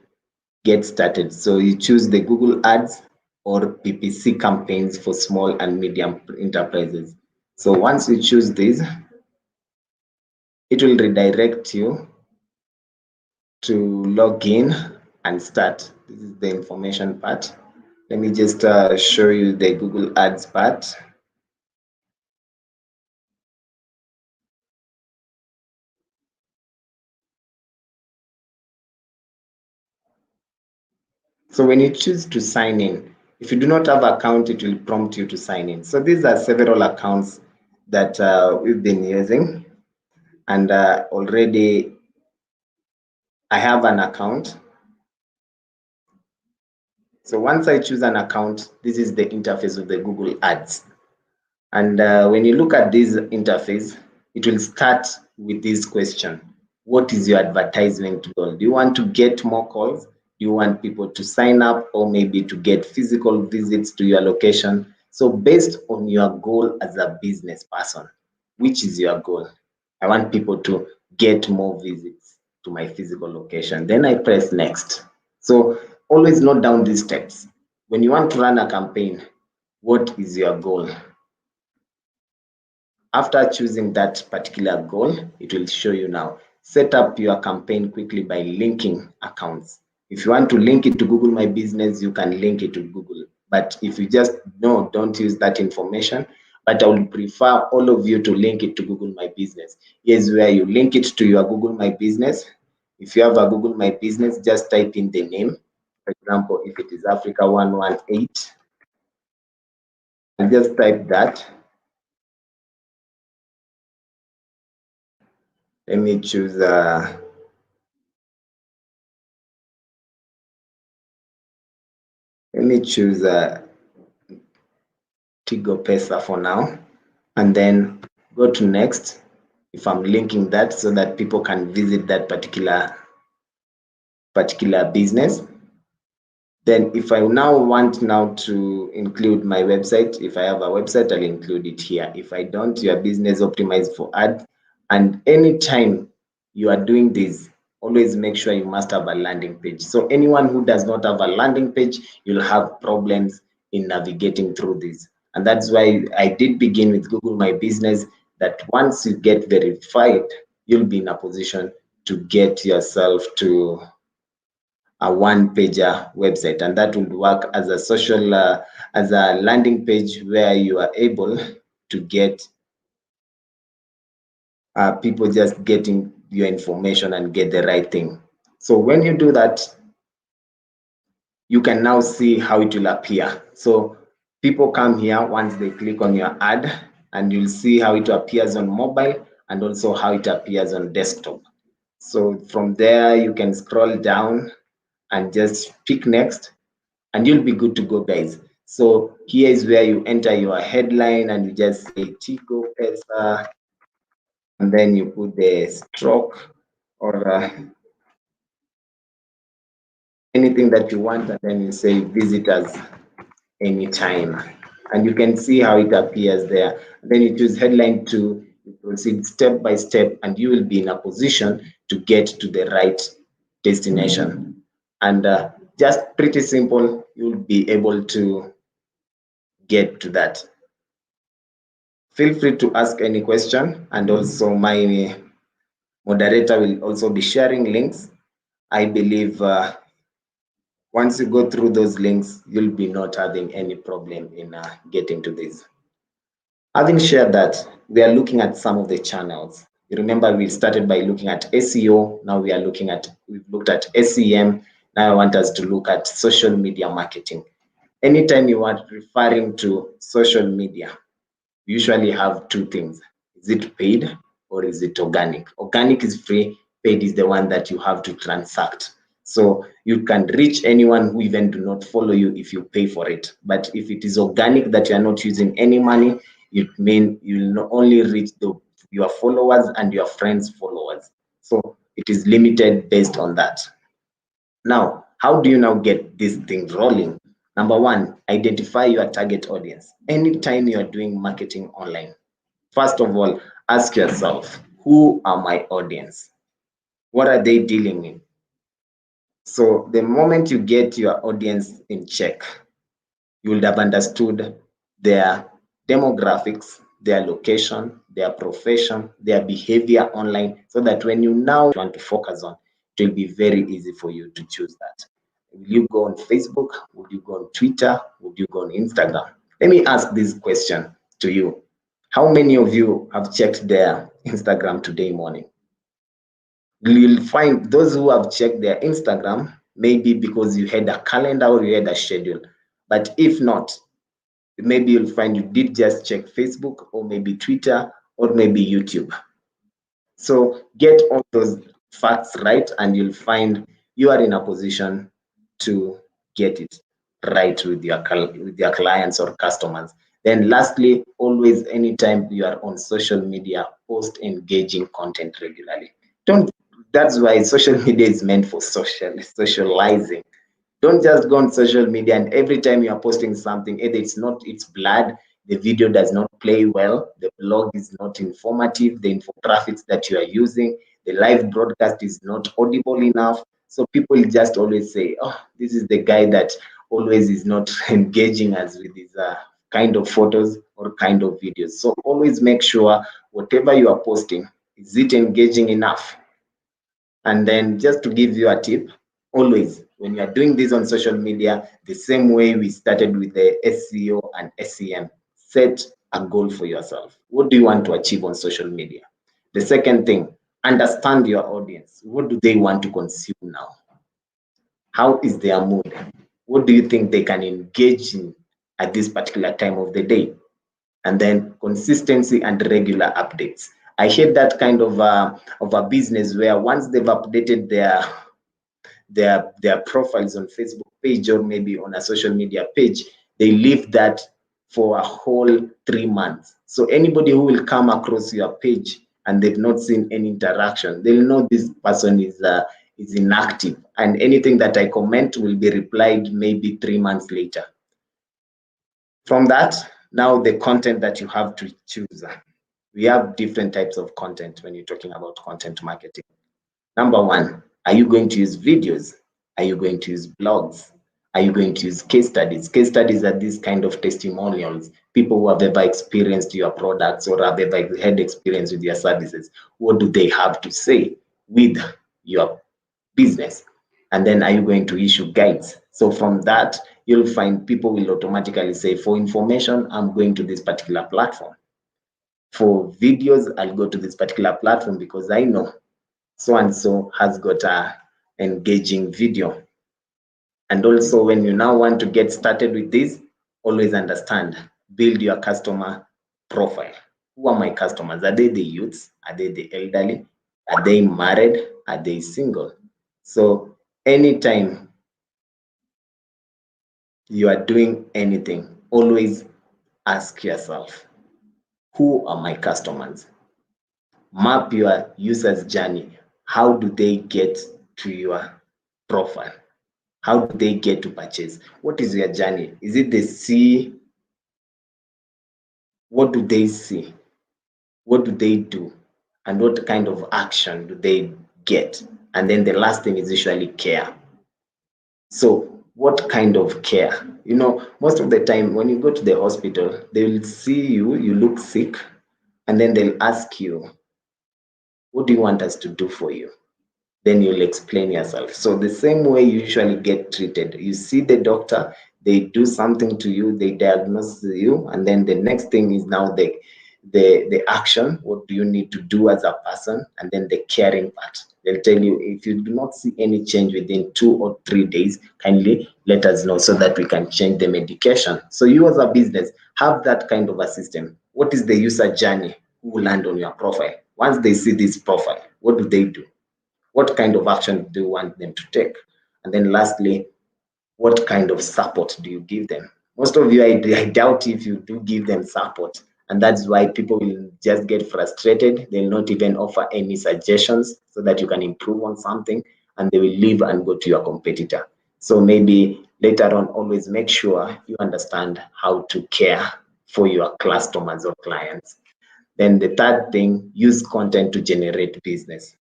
get started. So you choose the Google Ads or PPC campaigns for small and medium enterprises. So once you choose this, it will redirect you to log in and start. This is the information part. Let me just show you the Google Ads part. So when you choose to sign in, if you do not have an account, it will prompt you to sign in. So these are several accounts that we've been using, and already I have an account. So once I choose an account, this is the interface of the Google Ads. And when you look at this interface, it will start with this question. What is your advertisement goal? Do you want to get more calls? Do you want people to sign up or maybe to get physical visits to your location? So based on your goal as a business person, which is your goal? I want people to get more visits to my physical location. Then I press next. So always note down these steps. When you want to run a campaign, what is your goal? After choosing that particular goal, it will show you now. Set up your campaign quickly by linking accounts. If you want to link it to Google My Business, you can link it to Google. But if you just don't use that information. But I would prefer all of you to link it to Google My Business. Here's where you link it to your Google My Business. If you have a Google My Business, just type in the name. For example, if it is Africa 118, and just type that. Let me choose Tigo Pesa for now, and then go to next. If I'm linking that so that people can visit that particular business. Then if I now want to include my website, if I have a website, I'll include it here. If I don't, your business optimized for ads. And anytime you are doing this, always make sure you must have a landing page. So anyone who does not have a landing page, you'll have problems in navigating through this. And that's why I did begin with Google My Business, that once you get verified, you'll be in a position to get yourself to a one-pager website, and that would work as a social as a landing page where you are able to get people just getting your information and get the right thing. So when you do that, you can now see how it will appear. So people come here once they click on your ad, and you'll see how it appears on mobile and also how it appears on desktop. So from there, you can scroll down and just pick next, and you'll be good to go, guys. So here is where you enter your headline and you just say Tigo Pesa, and then you put the stroke or anything that you want, and then you say visitors anytime, and you can see how it appears there. Then you choose headline 2, you proceed step by step, and you will be in a position to get to the right destination. And just pretty simple, you'll be able to get to that. Feel free to ask any question, and also my moderator will also be sharing links. I believe once you go through those links, you'll be not having any problem in getting to this. Having shared that, we are looking at some of the channels. You remember we started by looking at SEO. Now we've looked at SEM. Now I want us to look at social media marketing. Anytime you are referring to social media, we usually have two things. Is it paid or is it organic? Organic is free, paid is the one that you have to transact. So you can reach anyone who even do not follow you if you pay for it. But if it is organic that you are not using any money, it means you'll not only reach your followers and your friends' followers. So it is limited based on that. Now, how do you now get this thing rolling? Number one, identify your target audience. Anytime you are doing marketing online, first of all, ask yourself, who are my audience? What are they dealing with? So the moment you get your audience in check, you would have understood their demographics, their location, their profession, their behavior online, so that when you now want to focus on, it will be very easy for you to choose that. Will you go on Facebook? Would you go on Twitter? Would you go on Instagram? Let me ask this question to you. How many of you have checked their Instagram today morning? You'll find those who have checked their Instagram, maybe because you had a calendar or you had a schedule. But if not, maybe you'll find you did just check Facebook or maybe Twitter or maybe YouTube. So get all those facts right, and you'll find you are in a position to get it right with your clients or customers. Then lastly, always anytime you are on social media, post engaging content regularly. Don't That's why social media is meant for socializing. Don't just go on social media and every time you are posting something, either it's blurred, the video does not play well, the blog is not informative, the infographics that you are using, the live broadcast is not audible enough. So people just always say, oh, this is the guy that always is not engaging us with his kind of photos or kind of videos. So always make sure whatever you are posting, is it engaging enough? And then just to give you a tip, always when you are doing this on social media, the same way we started with the SEO and SEM, set a goal for yourself. What do you want to achieve on social media? The second thing, understand your audience. What do they want to consume now? How is their mood? What do you think they can engage in at this particular time of the day? And then consistency and regular updates. I hate that kind of a business where once they've updated their profiles on Facebook page or maybe on a social media page, they leave that for a whole 3 months. So anybody who will come across your page and they've not seen any interaction, they'll know this person is inactive, and anything that I comment will be replied maybe 3 months later. From that, now the content that you have to choose. We have different types of content when you're talking about content marketing. Number one, are you going to use videos? Are you going to use blogs? Are you going to use case studies? Case studies are these kind of testimonials, people who have ever experienced your products or have ever had experience with your services. What do they have to say with your business? And then are you going to issue guides? So from that, you'll find people will automatically say, for information, I'm going to this particular platform. For videos, I'll go to this particular platform because I know so and so has got a engaging video. And also when you now want to get started with this, always understand, build your customer profile. Who are my customers? Are they the youths? Are they the elderly? Are they married? Are they single? So anytime you are doing anything, always ask yourself, who are my customers? Map your user's journey. How do they get to your profile? How do they get to purchase? What is your journey? Is it they see? What do they see? What do they do? And what kind of action do they get? And then the last thing is usually care. So what kind of care? Most of the time when you go to the hospital, they will see you look sick, and then they'll ask you, what do you want us to do for you? Then you'll explain yourself. So the same way you usually get treated, you see the doctor, they do something to you, they diagnose you, and then the next thing is now the action. What do you need to do as a person? And then the caring part. They'll tell you, if you do not see any change within 2 or 3 days, kindly let us know so that we can change the medication. So you as a business have that kind of a system. What is the user journey who will land on your profile? Once they see this profile, what do they do? What kind of action do you want them to take? And then lastly, what kind of support do you give them? Most of you, I doubt if you do give them support. And that's why people will just get frustrated. They'll not even offer any suggestions so that you can improve on something, and they will leave and go to your competitor. So maybe later on, always make sure you understand how to care for your customers or clients. Then the third thing, use content to generate business.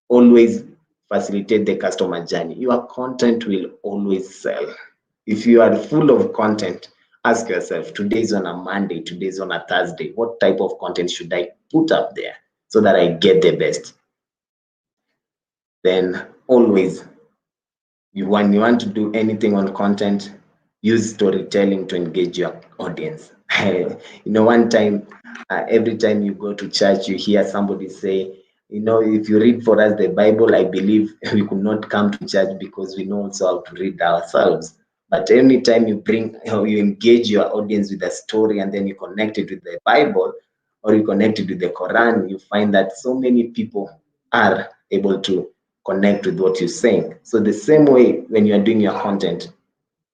Always facilitate the customer journey. Your content will always sell. If you are full of content, ask yourself, today's on a Monday, today's on a Thursday, what type of content should I put up there so that I get the best? Then always, when you want to do anything on content, use storytelling to engage your audience. One time, every time you go to church, you hear somebody say, if you read for us the Bible, I believe we could not come to church because we know also how to read ourselves. But anytime you engage your audience with a story, and then you connect it with the Bible, or you connect it with the Quran, you find that so many people are able to connect with what you're saying. So the same way, when you are doing your content,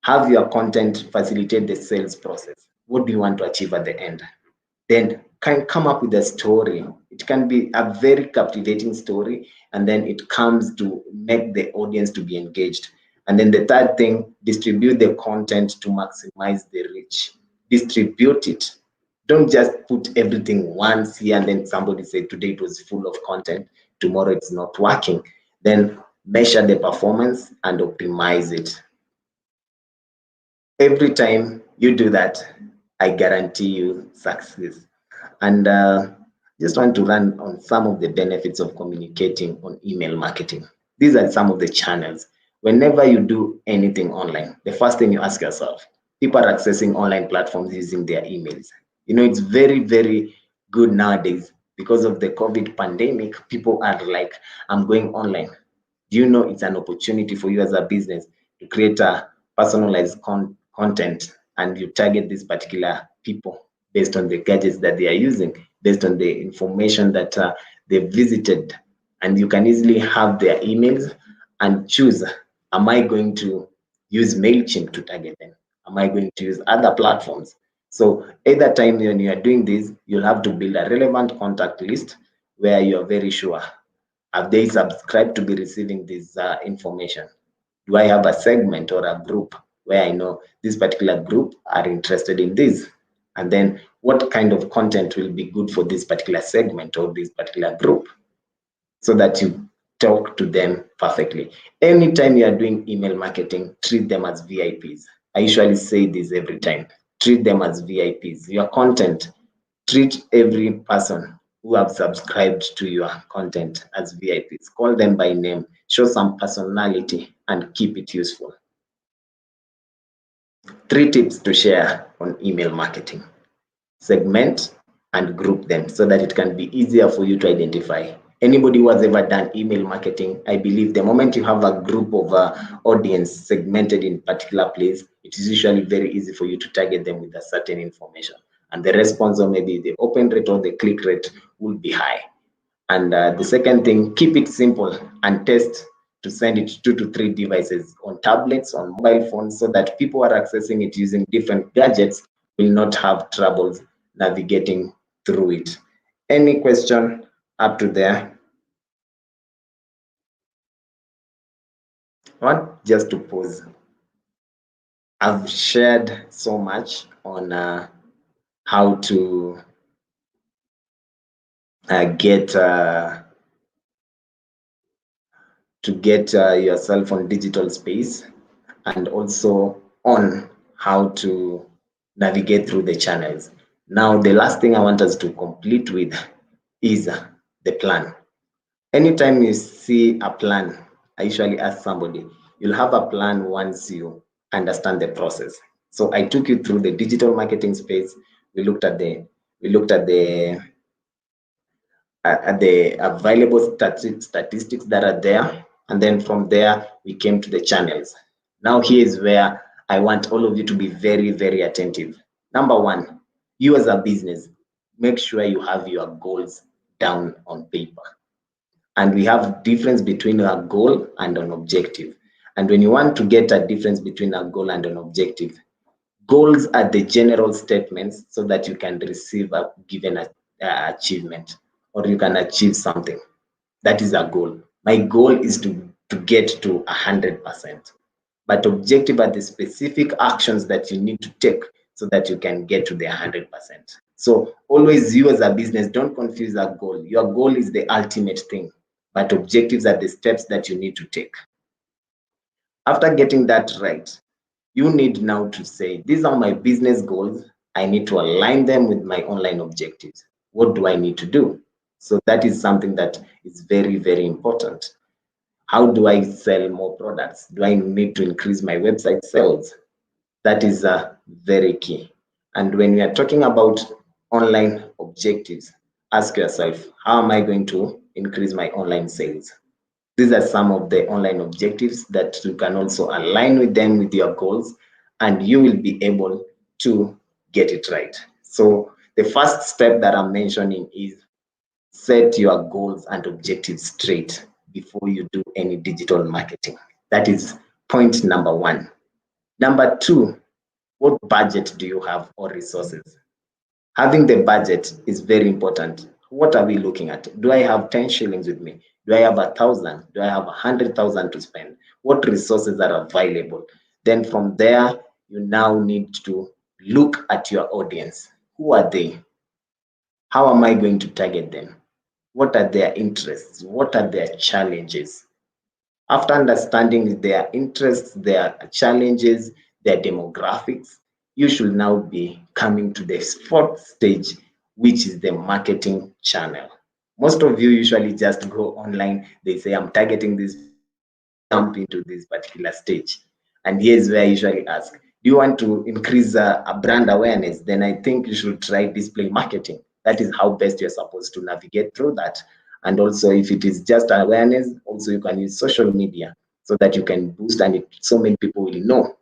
have your content facilitate the sales process. What do you want to achieve at the end? Then can come up with a story. It can be a very captivating story, and then it comes to make the audience to be engaged. And then the third thing, distribute the content to maximize the reach. Distribute it. Don't just put everything once here and then somebody said today it was full of content, tomorrow it's not working. Then measure the performance and optimize it. Every time you do that, I guarantee you success. And just want to run on some of the benefits of communicating on email marketing. These are some of the channels. Whenever you do anything online, the first thing you ask yourself, people are accessing online platforms using their emails. It's very, very good nowadays because of the COVID pandemic. People are like, I'm going online. Do you know it's an opportunity for you as a business to create a personalized content, and you target these particular people based on the gadgets that they are using, based on the information that they visited, and you can easily have their emails and choose, am I going to use MailChimp to target them? Am I going to use other platforms? So either time when you are doing this, you'll have to build a relevant contact list where you are very sure, have they subscribed to be receiving this information? Do I have a segment or a group where I know this particular group are interested in this? And then what kind of content will be good for this particular segment or this particular group, so that you talk to them perfectly. Anytime you are doing email marketing, treat them as VIPs. I usually say this every time. Treat them as VIPs. Your content, treat every person who have subscribed to your content as VIPs. Call them by name, show some personality, and keep it useful. 3 tips to share on email marketing. Segment and group them so that it can be easier for you to identify. Anybody who has ever done email marketing, I believe the moment you have a group of audience segmented in particular place, it is usually very easy for you to target them with a certain information. and the response, or maybe the open rate or the click rate, will be high. And the second thing, keep it simple and test to send it 2 to 3 devices on tablets, on mobile phones, so that people are accessing it using different gadgets will not have troubles navigating through it. Any question up to there? What? Just to pause. I've shared so much on how to get yourself on digital space, and also on how to navigate through the channels. Now, the last thing I want us to complete with is the plan. Anytime you see a plan, I usually ask somebody, you'll have a plan once you understand the process. So I took you through the digital marketing space. We looked at the available statistics that are there, and then from there we came to the channels. Now here is where I want all of you to be very, very attentive. Number one, you as a business, make sure you have your goals down on paper. And we have difference between a goal and an objective. And when you want to get a difference between a goal and an objective, goals are the general statements so that you can receive a given achievement, or you can achieve something. That is a goal. My goal is to get to 100%. But objective are the specific actions that you need to take so that you can get to the 100%. So always, you as a business, don't confuse a goal. Your goal is the ultimate thing, but objectives are the steps that you need to take. After getting that right, you need now to say, these are my business goals. I need to align them with my online objectives. What do I need to do? So that is something that is very, very important. How do I sell more products? Do I need to increase my website sales? That is very key. And when we are talking about online objectives, ask yourself, how am I going to increase my online sales? These are some of the online objectives that you can also align with them with your goals, and you will be able to get it right. So the first step that I'm mentioning is set your goals and objectives straight before you do any digital marketing. That is point number one. Number two, what budget do you have or resources? Having the budget is very important. What are we looking at? Do I have 10 shillings with me? Do I have 1,000? Do I have 100,000 to spend? What resources are available? Then from there, you now need to look at your audience. Who are they? How am I going to target them? What are their interests? What are their challenges? After understanding their interests, their challenges, their demographics, you should now be coming to the fourth stage, which is the marketing channel. Most of you usually just go online, they say, I'm targeting this, jump into this particular stage. And here's where I usually ask, do you want to increase a brand awareness? Then I think you should try display marketing. That is how best you're supposed to navigate through that. And also, if it is just awareness, also you can use social media so that you can boost, and so many people will know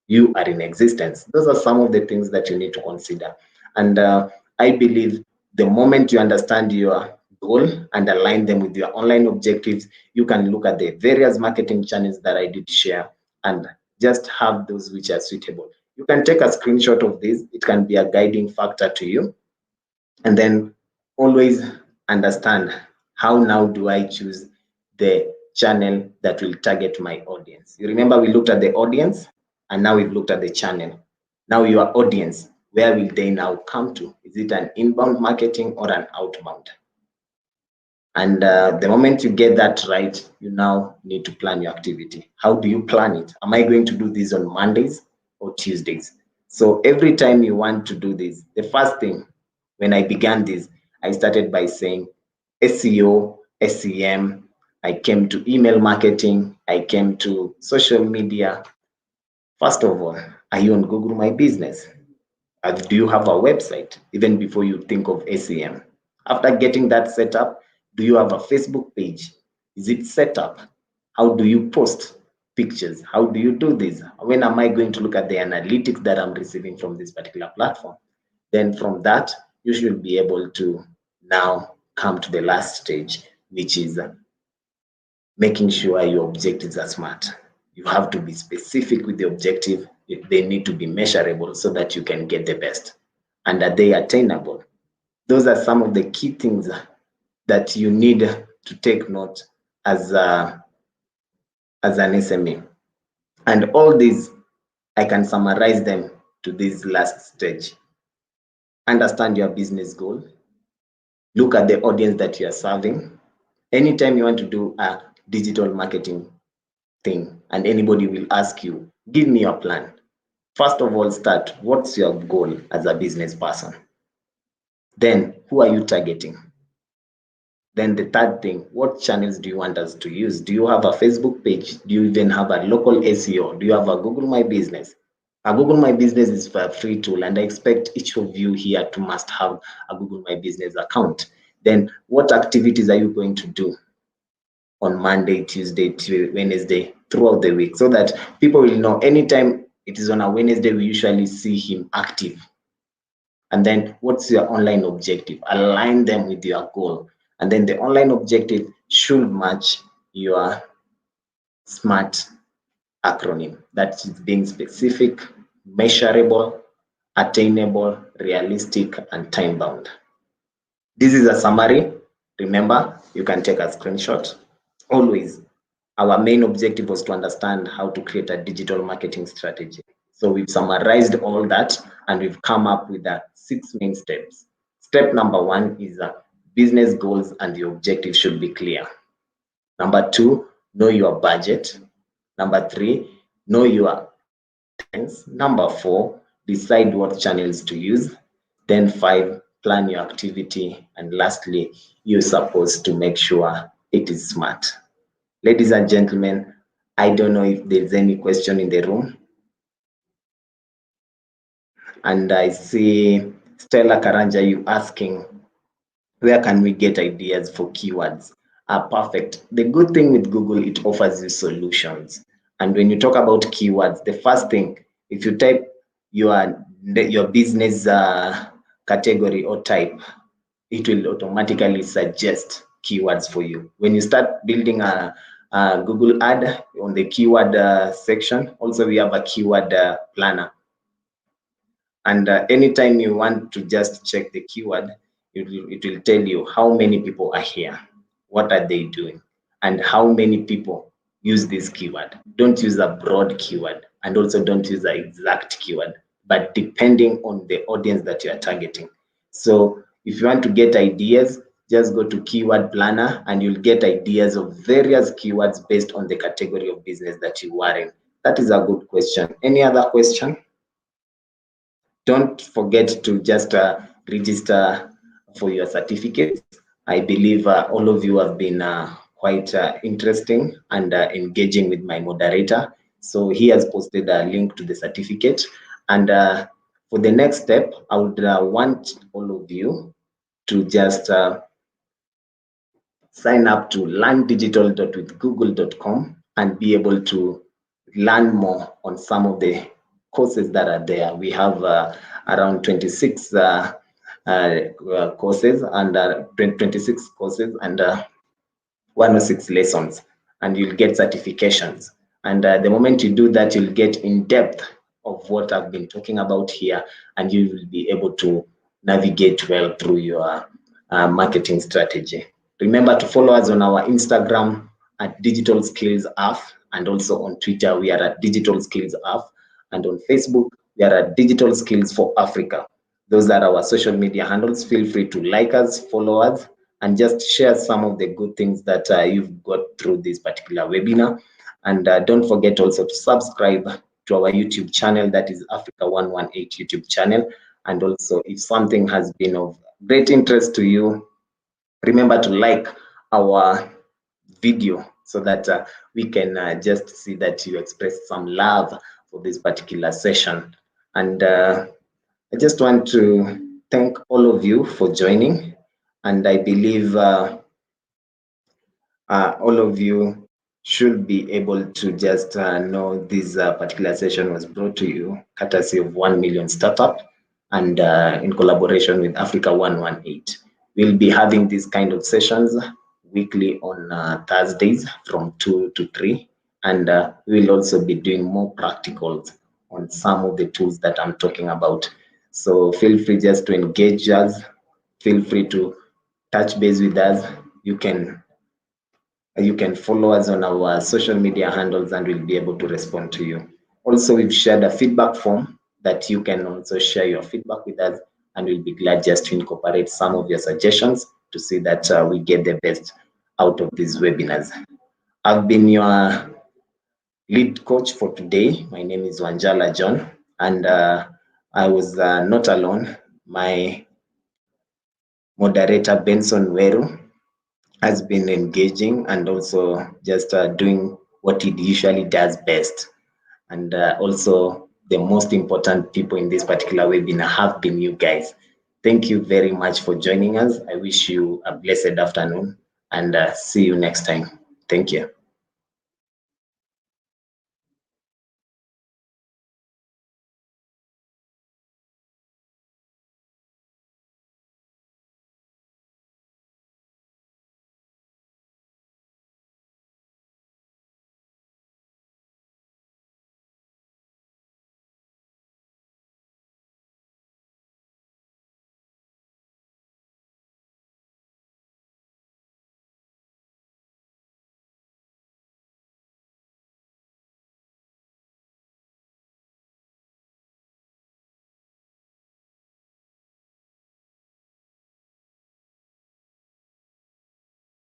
you are in existence. Those are some of the things that you need to consider. And I believe the moment you understand your goal and align them with your online objectives, you can look at the various marketing channels that I did share and just have those which are suitable. You can take a screenshot of this. It can be a guiding factor to you. And then always understand, how now do I choose the channel that will target my audience? You remember we looked at the audience, and now we've looked at the channel. Now your audience, where will they now come to? Is it an inbound marketing or an outbound? And the moment you get that right, you now need to plan your activity. How do you plan it? Am I going to do this on Mondays or Tuesdays? So every time you want to do this, the first thing, when I began this, I started by saying SEO, SEM, I came to email marketing, I came to social media. First of all, are you on Google My Business? Do you have a website even before you think of SEM? After getting that set up, do you have a Facebook page? Is it set up? How do you post pictures? How do you do this? When am I going to look at the analytics that I'm receiving from this particular platform? Then from that, you should be able to now come to the last stage, which is making sure your objectives are smart. You have to be specific with the objective. They need to be measurable so that you can get the best. And are they attainable? Those are some of the key things that you need to take note as an SME. And all these, I can summarize them to this last stage. Understand your business goal. Look at the audience that you are serving. Anytime you want to do a digital marketing thing and anybody will ask you, give me your plan. First of all, start, what's your goal as a business person? Then, who are you targeting? Then the third thing, what channels do you want us to use? Do you have a Facebook page? Do you even have a local SEO? Do you have a Google My Business? A Google My Business is a free tool, and I expect each of you here to must have a Google My Business account. Then what activities are you going to do on Monday, Tuesday, Wednesday, throughout the week, so that people will know anytime it is on a Wednesday, we usually see him active. And then what's your online objective? Align them with your goal. And then the online objective should match your SMART acronym. That is being specific, measurable, attainable, realistic, and time bound. This is a summary. Remember, you can take a screenshot. Always, our main objective was to understand how to create a digital marketing strategy. So we've summarized all that and we've come up with the 6 main steps. Step number 1 is business goals and the objective should be clear. Number 2, know your budget. Number 3, know your trends. Number 4, decide what channels to use. Then 5, plan your activity. And lastly, you're supposed to make sure it is smart. Ladies and gentlemen, I don't know if there's any question in the room. And I see Stella Karanja, you asking, where can we get ideas for keywords? Perfect. The good thing with Google, it offers you solutions. And when you talk about keywords, the first thing, if you type your business category or type, it will automatically suggest keywords for you. When you start building a Google ad on the keyword section, also we have a keyword planner. And anytime you want to just check the keyword, it will tell you how many people are here, what are they doing, and how many people use this keyword. Don't use a broad keyword, and also don't use an exact keyword, but depending on the audience that you are targeting. So if you want to get ideas, just go to Keyword Planner and you'll get ideas of various keywords based on the category of business that you are in. That is a good question. Any other question? Don't forget to just register for your certificates. I believe all of you have been quite interesting and engaging with my moderator. So he has posted a link to the certificate. And for the next step, I would want all of you to just sign up to learndigital.withgoogle.com and be able to learn more on some of the courses that are there. We have around 26 courses and 26 courses and 106 lessons, and you'll get certifications. And the moment you do that, you'll get in depth of what I've been talking about here, and you will be able to navigate well through your marketing strategy. Remember to follow us on our Instagram at Digital Skills AF, and also on Twitter, we are at Digital Skills AF, and on Facebook, we are at Digital Skills for Africa. Those are our social media handles. Feel free to like us, follow us, and just share some of the good things that you've got through this particular webinar. And don't forget also to subscribe to our YouTube channel, that is Africa 118 YouTube channel. And also, if something has been of great interest to you, remember to like our video so that we can just see that you express some love for this particular session. And I just want to thank all of you for joining. And I believe all of you should be able to just know this particular session was brought to you courtesy of 1 Million Startup. and in collaboration with Africa 118. We'll be having these kind of sessions weekly on Thursdays from 2 to 3, and we'll also be doing more practicals on some of the tools that I'm talking about. So feel free just to engage us, feel free to touch base with us. You can follow us on our social media handles and we'll be able to respond to you. Also, we've shared a feedback form that you can also share your feedback with us, and we'll be glad just to incorporate some of your suggestions to see that we get the best out of these webinars. I've been your lead coach for today. My name is Wanjala John, and I was not alone. My moderator, Benson Weru, has been engaging and also just doing what he usually does best. And also, the most important people in this particular webinar have been you guys. Thank you very much for joining us. I wish you a blessed afternoon and see you next time. Thank you.